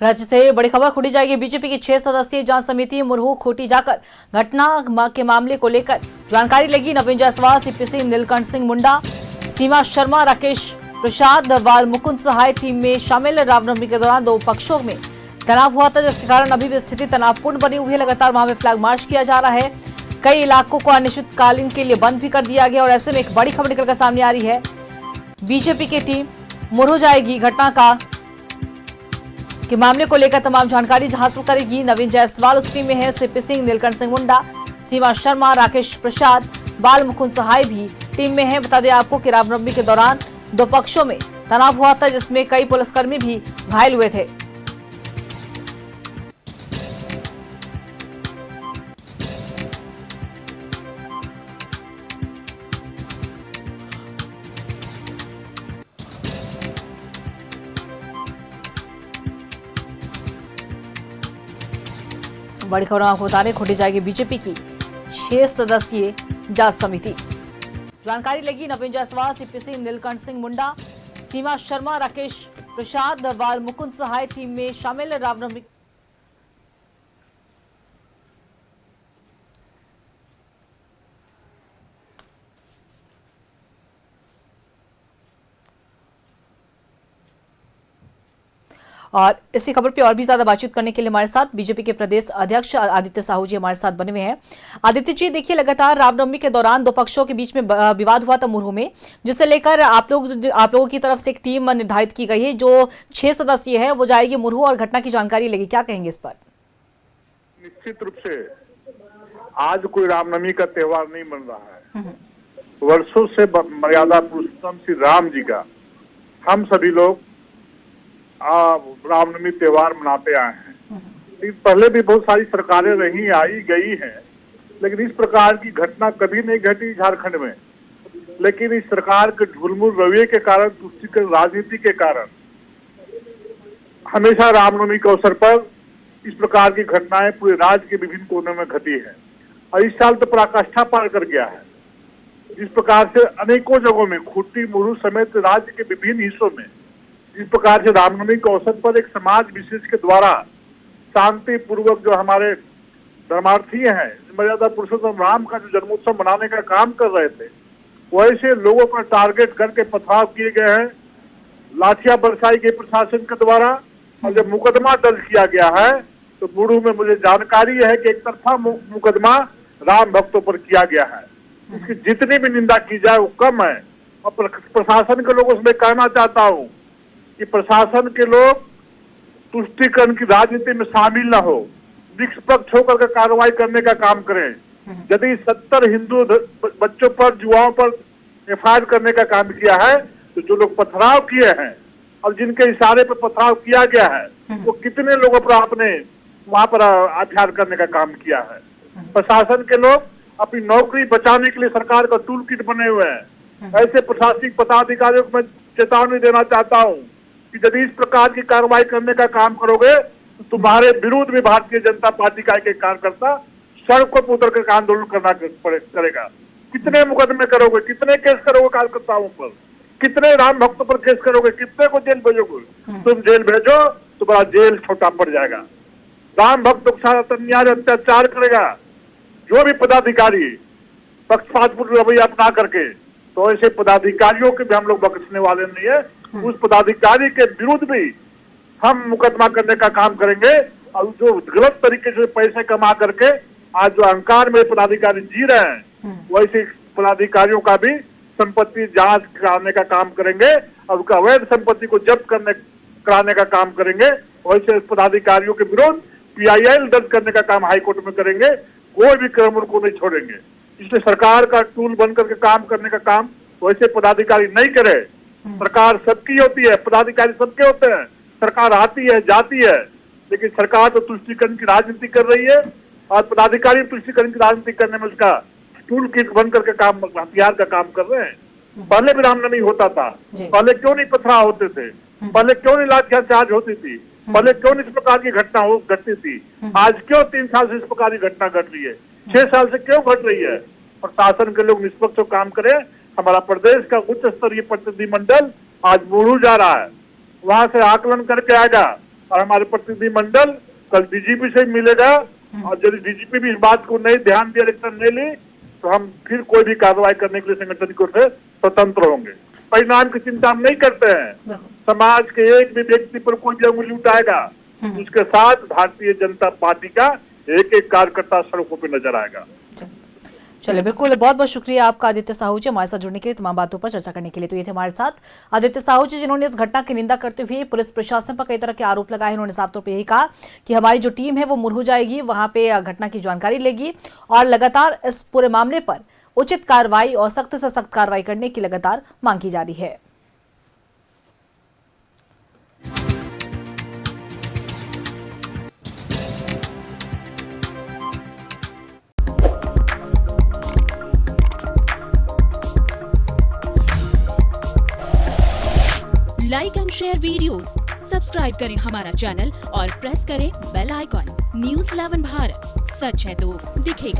राज्य से बड़ी खबर खोटी जाएगी। बीजेपी की 6 सदस्यीय जांच समिति मुरहू खोटी जाकर घटना के मामले को लेकर जानकारी लेगी। नवीन जायसवाल, सीपी सिंह, नीलकंठ सिंह मुंडा, सीमा शर्मा, राकेश प्रसाद, वाल मुकुंद सहाय टीम में शामिल। रामनवमी के दौरान दो पक्षों में तनाव हुआ था, जिसके कारण अभी भी स्थिति तनावपूर्ण बनी हुई है। लगातार वहां में फ्लैग मार्च किया जा रहा है। कई इलाकों को अनिश्चितकालीन के लिए बंद भी कर दिया गया और ऐसे में एक बड़ी खबर निकलकर सामने आ रही है। बीजेपी की टीम मुरहू जाएगी, घटना के मामले को लेकर तमाम जानकारी हासिल करेगी। नवीन जायसवाल उस टीम में है, सीपी सिंह, नीलकंठ सिंह मुंडा, सीमा शर्मा, राकेश प्रसाद, बाल मुकुंद सहाय भी टीम में है। बता दें आपको कि रामनवमी के दौरान दो पक्षों में तनाव हुआ था, जिसमें कई पुलिसकर्मी भी घायल हुए थे। बड़ी खबर आपको बता रहे, खोटी जाएगी बीजेपी की 6 सदस्यीय जांच समिति। जानकारी लगी। नवीन जायसवाल, सीपी सिंह, नीलकंठ सिंह मुंडा, सीमा शर्मा, राकेश प्रसाद, वाल मुकुंद सहाय टीम में शामिल। रामनवमी और इसी खबर पे और भी ज्यादा बातचीत करने के लिए हमारे साथ बीजेपी के प्रदेश अध्यक्ष आदित्य साहू जी हमारे साथ बने हुए हैं। आदित्य जी, देखिए, लगातार रामनवमी के दौरान दो पक्षों के बीच में विवाद हुआ था मुरहू में, जिसे लेकर आप लोगों की तरफ से एक टीम निर्धारित की गई है जो 6 सदस्यीय है, वो जाएगी मुरहू और घटना की जानकारी लेगी। क्या कहेंगे इस पर? निश्चित रूप से आज कोई रामनवमी का त्योहार नहीं बन रहा है। वर्षों से मर्यादा पुरुषोत्तम श्री राम जी का हम सभी लोग रामनवमी त्योहार मनाते आए हैं। पहले भी बहुत सारी सरकारें रही, आई गई हैं, लेकिन इस प्रकार की घटना कभी नहीं घटी झारखंड में। लेकिन इस सरकार के ढुलमुल रवैये के कारण, तुष्टिकरण राजनीति के कारण हमेशा रामनवमी के अवसर पर इस प्रकार की घटनाएं पूरे राज्य के विभिन्न कोनों में घटी है और इस साल तो पराकाष्ठा पार कर गया है। इस प्रकार से अनेकों जगहों में, खूंटी, मुरहू समेत राज्य के विभिन्न हिस्सों में इस प्रकार से रामनवमी के अवसर पर एक समाज विशेष के द्वारा शांति पूर्वक जो हमारे धर्मार्थी हैं, मर्यादा पुरुषोत्तम राम का जो जन्मोत्सव मनाने का काम कर रहे थे, वैसे लोगों पर टारगेट करके पथराव किए गए हैं, लाठियां बरसाई गई प्रशासन के द्वारा। और जब मुकदमा दर्ज किया गया है तो मुरहू में मुझे जानकारी है कि एक तरफा मुकदमा राम भक्तों पर किया गया है। उसकी जितनी भी निंदा की जाए वो कम है। और प्रशासन के लोगों से मैं कहना चाहता हूँ कि प्रशासन के लोग तुष्टिकरण की राजनीति में शामिल न हो, निष्पक्ष होकर के कार्रवाई करने का काम करें। यदि 70 हिंदू बच्चों पर, युवाओं पर एफआईआर करने का काम किया है, तो जो लोग पथराव किए हैं और जिनके इशारे पर पथराव किया गया है, वो कितने लोगों पर आपने वहां पर एफआईआर करने का काम किया है। प्रशासन के लोग अपनी नौकरी बचाने के लिए सरकार का टूल किट बने हुए हैं। ऐसे प्रशासनिक पदाधिकारियों को मैं चेतावनी देना चाहता हूँ कि यदि इस प्रकार की कार्रवाई करने का काम करोगे तो तुम्हारे विरुद्ध में भारतीय जनता पार्टी का एक कार्यकर्ता सड़कों पर उतर कर आंदोलन करना करेगा। कितने मुकदमे करोगे, कितने केस करोगे कार्यकर्ताओं पर, कितने राम भक्तों पर केस करोगे, कितने को जेल भेजोगे? तुम जेल भेजो तो बड़ा जेल छोटा पड़ जाएगा। राम भक्तों के साथ अन्याय अत्याचार करेगा जो भी पदाधिकारी पक्षपातपूर्ण रवैया अपना करके, तो ऐसे पदाधिकारियों के भी हम लोग बख्शने वाले नहीं है। उस पदाधिकारी के विरुद्ध भी हम मुकदमा करने का काम करेंगे। और जो गलत तरीके से पैसे कमा करके आज जो अहंकार में पदाधिकारी जी रहे हैं, वैसे पदाधिकारियों का भी संपत्ति जांच कराने का काम करेंगे और उनका अवैध संपत्ति को जब्त कराने का काम करेंगे। वैसे पदाधिकारियों के विरुद्ध PIL दर्ज करने का काम हाईकोर्ट में करेंगे। कोई भी क्रम उनको नहीं छोड़ेंगे। इसलिए सरकार का टूल बन करके काम करने का काम वैसे पदाधिकारी नहीं करे। सरकार सबकी होती है, पदाधिकारी सबके होते हैं। सरकार आती है, जाती है, लेकिन सरकार तो तुष्टिकरण की राजनीति कर रही है और पदाधिकारी तुष्टिकरण की राजनीति करने में उसका टूल किट बन करके काम, हथियार का काम कर रहे हैं। पहले भी रामनवमी होता था, पहले क्यों नहीं पथराव होते थे, पहले क्यों नहीं लाठियां चार्ज होती थी, पहले क्यों नहीं इस प्रकार की घटना घटती थी। आज क्यों 3 साल से इस प्रकार की घटना घट रही है, 6 साल से क्यों घट रही है? प्रशासन के लोग निष्पक्ष काम करें। हमारा प्रदेश का उच्च स्तरीय प्रतिनिधिमंडल आज मुरहू जा रहा है, वहां से आकलन करके आएगा और हमारे प्रतिनिधिमंडल कल डीजीपी से मिलेगा और यदि डीजीपी भी इस बात को नहीं ध्यान दिया, एक्शन नहीं ली, तो हम फिर कोई भी कार्रवाई करने के लिए संगठन की ओर से स्वतंत्र होंगे। परिणाम की चिंता हम नहीं करते हैं। समाज के एक भी व्यक्ति पर कोई भी उंगली उठाएगा, उसके साथ भारतीय जनता पार्टी का एक एक कार्यकर्ता सड़कों पर नजर आएगा। चलिए, बिल्कुल, बहुत बहुत शुक्रिया आपका आदित्य साहू जी हमारे साथ जुड़ने के लिए, तमाम बातों पर चर्चा करने के लिए। तो ये थे हमारे साथ आदित्य साहू जी, जिन्होंने इस घटना की निंदा करते हुए पुलिस प्रशासन पर कई तरह के आरोप लगाए। उन्होंने साफ तौर पर यही कहा कि हमारी जो टीम है वो मुरहू जाएगी, वहां पे घटना की जानकारी लेगी और लगातार इस पूरे मामले पर उचित कार्रवाई और सख्त से सख्त कार्रवाई करने की लगातार मांग की जा रही है। Like and share videos, subscribe करें हमारा चैनल और प्रेस करें बेल आइकॉन। न्यूज़ 11 भारत, सच है तो दिखेगा।